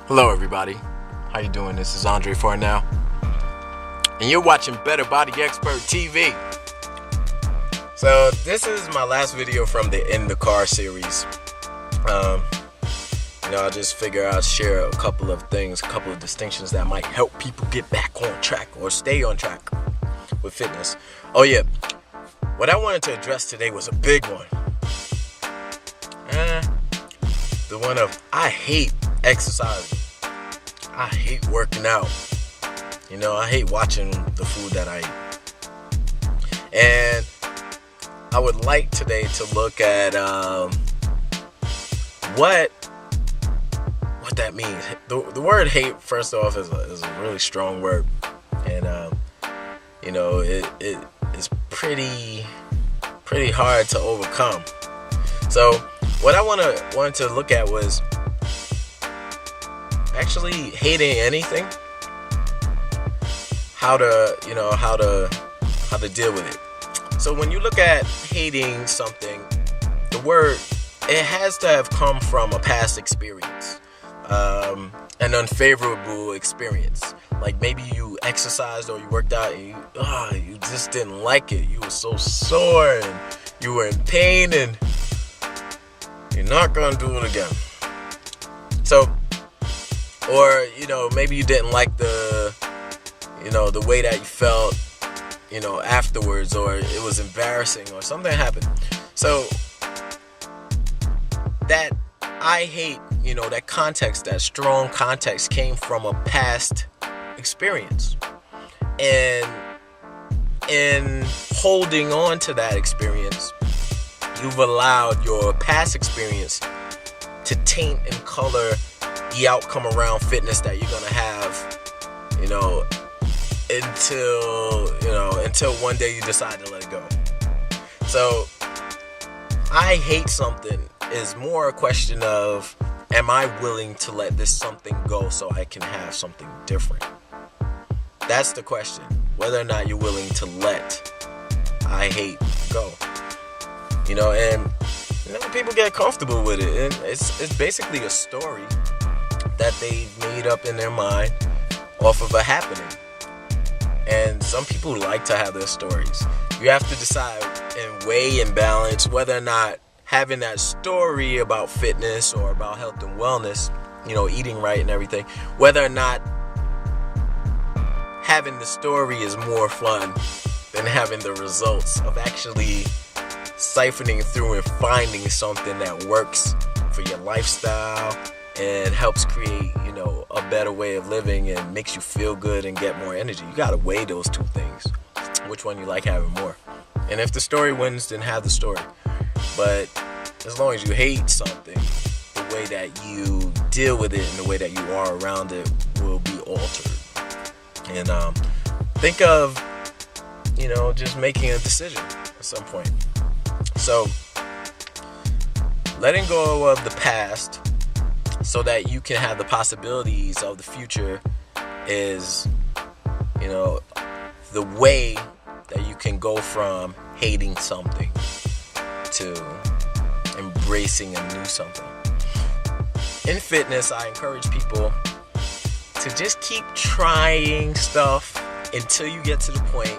Hello everybody, how you doing? This is Andre Farnell, and you're watching Better Body Expert TV. So this is my last video from the In the Car series. I just figure I'll share a couple of things, a couple of distinctions that might help people get back on track or stay on track with fitness. Oh yeah, what I wanted to address today was a big one. The one of I hate exercising. I hate working out. I hate watching the food that I eat. And I would like today to look at what that means. The word hate, first off, is a really strong word. And it is pretty hard to overcome. So what I wanted to look at was actually hating anything, how to deal with it. So when you look at hating something, the word, it has to have come from a past experience, an unfavorable experience. Like maybe you exercised or you worked out and you just didn't like it. You were so sore and you were in pain and you're not gonna do it again. So, or maybe you didn't like the way that you felt afterwards, or it was embarrassing or something happened. So that I hate, that context, that strong context came from a past experience, and in holding on to that experience, you've allowed your past experience to taint and color the outcome around fitness that you're gonna have, until one day you decide to let it go. So I hate something is more a question of, am I willing to let this something go so I can have something different? That's the question. Whether or not you're willing to let I hate go. And people get comfortable with it, and it's basically a story that they've made up in their mind off of a happening. And some people like to have their stories. You have to decide and weigh and balance whether or not having that story about fitness or about health and wellness, eating right and everything, whether or not having the story is more fun than having the results of actually siphoning through and finding something that works for your lifestyle and helps create, a better way of living and makes you feel good and get more energy. You gotta weigh those two things. Which one you like having more? And if the story wins, then have the story. But as long as you hate something, the way that you deal with it and the way that you are around it will be altered. And think of, just making a decision at some point. So letting go of the past so that you can have the possibilities of the future is, the way that you can go from hating something to embracing a new something. In fitness, I encourage people to just keep trying stuff until you get to the point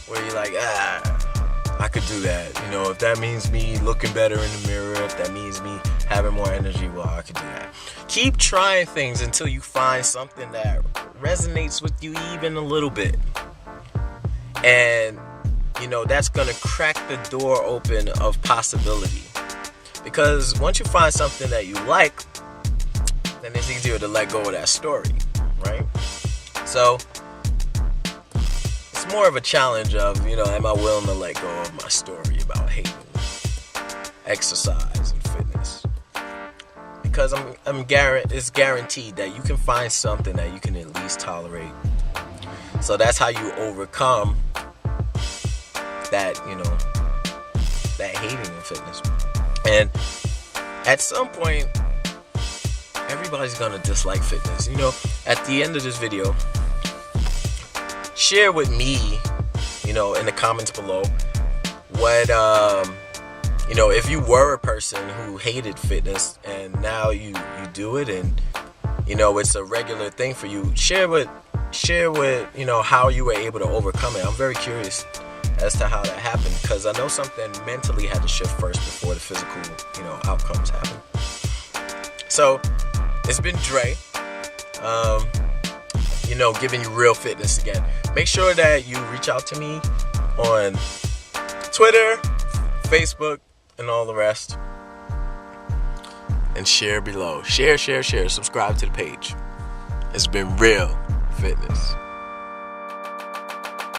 where you're like, I could do that. If that means me looking better in the mirror, if that means me having more energy, well, I could do that. Keep trying things until you find something that resonates with you even a little bit. And, that's going to crack the door open of possibility. Because once you find something that you like, then it's easier to let go of that story, right? So it's more of a challenge of, am I willing to let go of my story about hating exercise and fitness? Because it's guaranteed that you can find something that you can at least tolerate. So that's how you overcome that, that hating in fitness. And at some point, everybody's gonna dislike fitness. At the end of this video, share with me, in the comments below, what if you were a person who hated fitness and now you do it, and it's a regular thing for you, share with how you were able to overcome it. I'm very curious as to how that happened, because I know something mentally had to shift first before the physical, outcomes happen. So it's been Dre, giving you real fitness again. Make sure that you reach out to me on Twitter, Facebook, and all the rest. And share below. Share. Subscribe to the page. It's been real fitness.